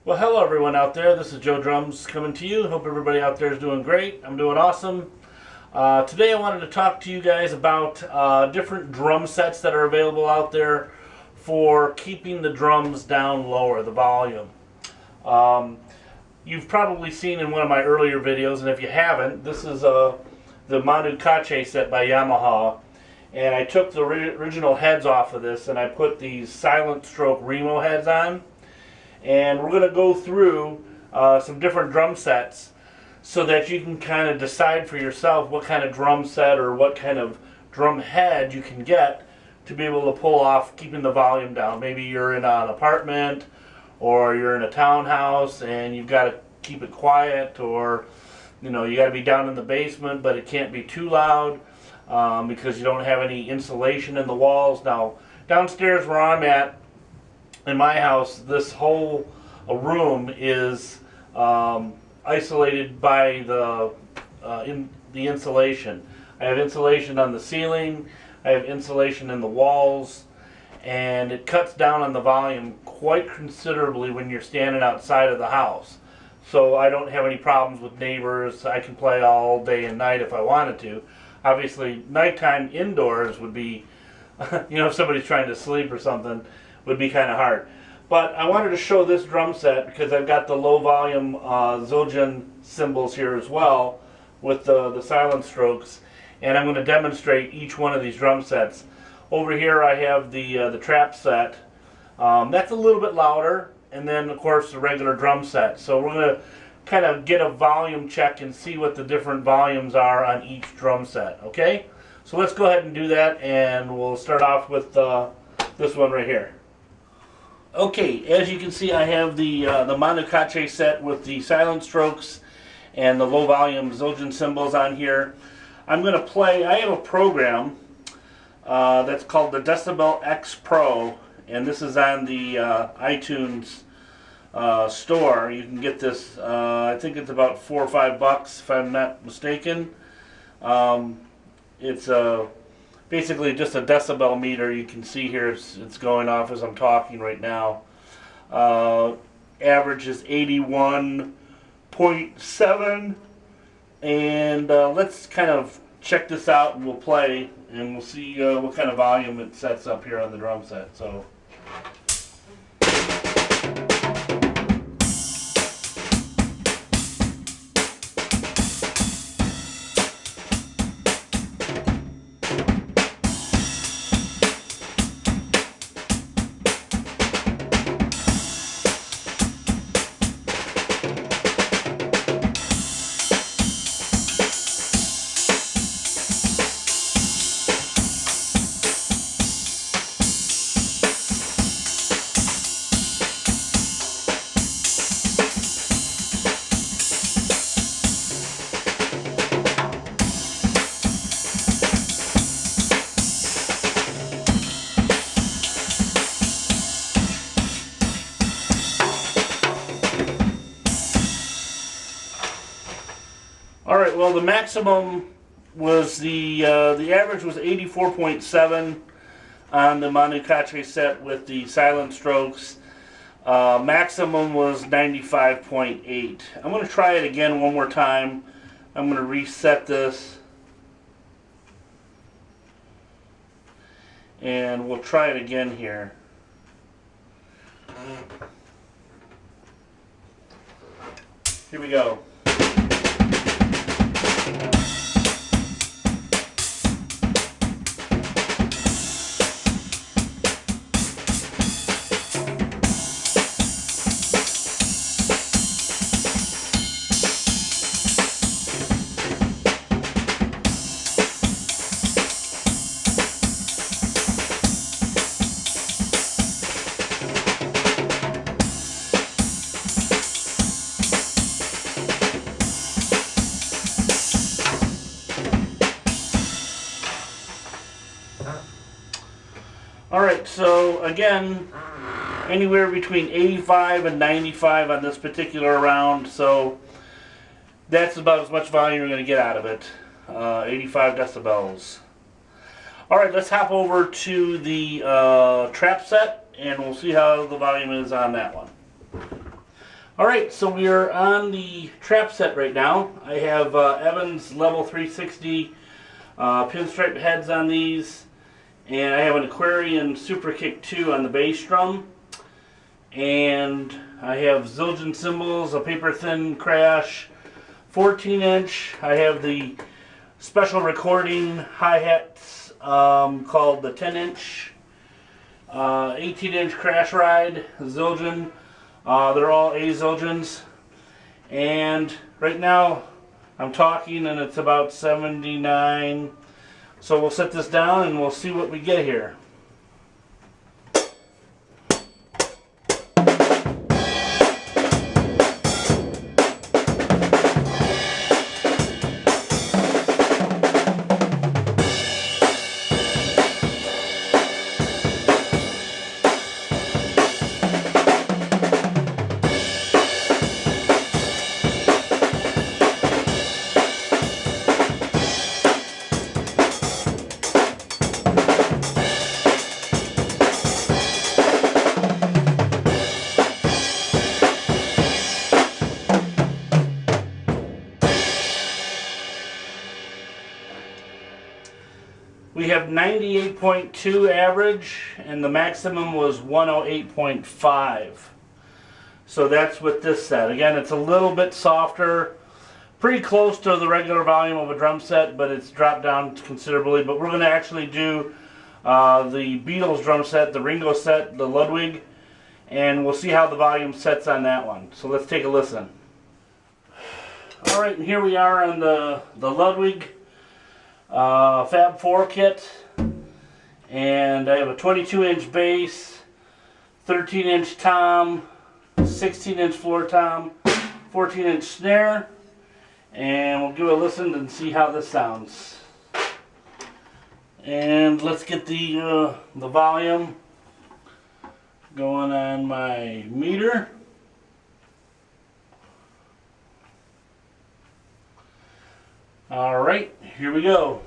Well, hello everyone out there. This is Joe Drums coming to you. Hope everybody out there is doing great. I'm doing awesome. Today I wanted to talk to you guys about different drum sets that are available out there for keeping the drums down lower, the volume. You've probably seen in one of my earlier videos, and if you haven't, this is the Monocot A set by Yamaha. And I took the original heads off of this and I put these silent stroke Remo heads on. And we're going to go through some different drum sets so that you can kind of decide for yourself what kind of drum set or what kind of drum head you can get to be able to pull off keeping the volume down. Maybe you're in an apartment or you're in a townhouse and you've got to keep it quiet, or you got to be down in the basement but it can't be too loud because you don't have any insulation in the walls. Now downstairs where I'm at in my house, this whole room is isolated by the insulation. I have insulation on the ceiling, I have insulation in the walls, and it cuts down on the volume quite considerably when you're standing outside of the house. So I don't have any problems with neighbors. I can play all day and night if I wanted to. Obviously, nighttime indoors would be, if somebody's trying to sleep or something, would be kind of hard. But I wanted to show this drum set because I've got the low volume Zildjian cymbals here as well with the silent strokes, and I'm going to demonstrate each one of these drum sets. Over here I have the trap set. That's a little bit louder, and then of course the regular drum set. So we're going to kind of get a volume check and see what the different volumes are on each drum set. Okay? So let's go ahead and do that, and we'll start off with this one right here. Okay, as you can see, I have the Monocot A set with the silent strokes and the low volume Zildjian cymbals on here. I'm going to play, I have a program that's called the Decibel X Pro, and this is on the iTunes store. You can get this, I think it's about $4 or $5 if I'm not mistaken. It's basically just a decibel meter. You can see here it's going off as I'm talking right now. Average is 81.7, and let's kind of check this out and we'll play and we'll see what kind of volume it sets up here on the drum set. So. Alright, well the maximum was the average was 84.7 on the Monocot A set with the silent strokes. Maximum was 95.8. I'm going to try it again one more time. I'm going to reset this and we'll try it again here. Here we go. Alright, so again, anywhere between 85 and 95 on this particular round, so that's about as much volume you're going to get out of it. 85 decibels. Alright, let's hop over to the trap set and we'll see how the volume is on that one. Alright, so we are on the trap set right now. I have Evans Level 360 pinstripe heads on these, and I have an Aquarian Super Kick 2 on the bass drum, and I have Zildjian cymbals, a paper thin crash, 14-inch. I have the special recording hi-hats called the 10-inch, 18-inch crash ride Zildjian. They're all A Zildjians, and right now I'm talking and it's about 79, so we'll set this down and we'll see what we get here. We have 98.2 average, and the maximum was 108.5. So that's with this set. Again, it's a little bit softer, pretty close to the regular volume of a drum set, but it's dropped down considerably. But we're going to actually do the Beatles drum set, the Ringo set, the Ludwig, and we'll see how the volume sets on that one. So let's take a listen. Alright, and here we are on the Ludwig Fab 4 kit, and I have a 22-inch bass, 13-inch tom, 16-inch floor tom, 14-inch snare, and we'll give it a listen and see how this sounds. And let's get the volume going on my meter. Alright, here we go.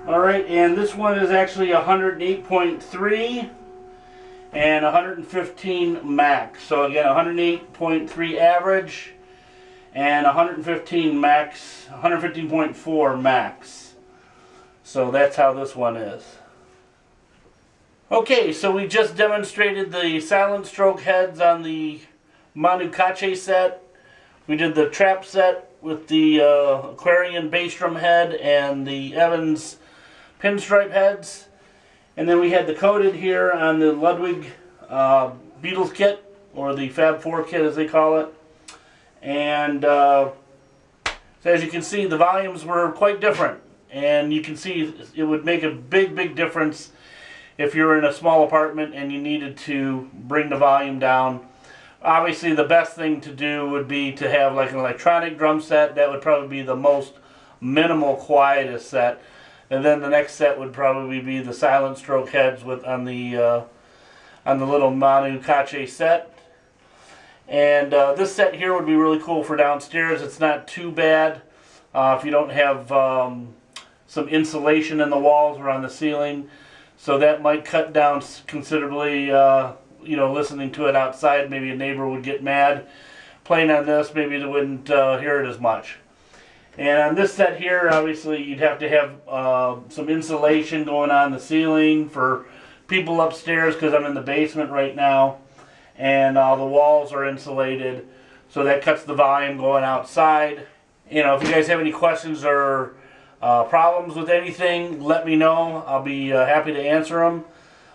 Alright, and this one is actually 108.3 and 115 max. So again, 108.3 average and 115 max, 115.4 max. So that's how this one is. Okay, so we just demonstrated the silent stroke heads on the Monocot A set. We did the trap set with the Aquarian bass drum head and the Evans pinstripe heads, and then we had the coated here on the Ludwig Beatles kit, or the Fab 4 kit as they call it. And so as you can see, the volumes were quite different, and you can see it would make a big difference if you're in a small apartment and you needed to bring the volume down. Obviously the best thing to do would be to have like an electronic drum set. That would probably be the most minimal, quietest set. And then the next set would probably be the silent stroke heads with on the little Monocot A set. And this set here would be really cool for downstairs. It's not too bad if you don't have some insulation in the walls or on the ceiling. So that might cut down considerably, you know, listening to it outside. Maybe a neighbor would get mad. Playing on this, maybe they wouldn't hear it as much. And on this set here, obviously, you'd have to have some insulation going on the ceiling for people upstairs, because I'm in the basement right now. And the walls are insulated, so that cuts the volume going outside. You know, if you guys have any questions or problems with anything, let me know. I'll be happy to answer them.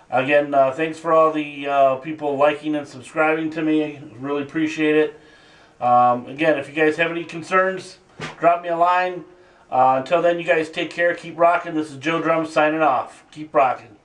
Again, thanks for all the people liking and subscribing to me. Really appreciate it. Again, if you guys have any concerns, drop me a line. Until then, you guys take care. Keep rocking. This is Joe Drum signing off. Keep rocking.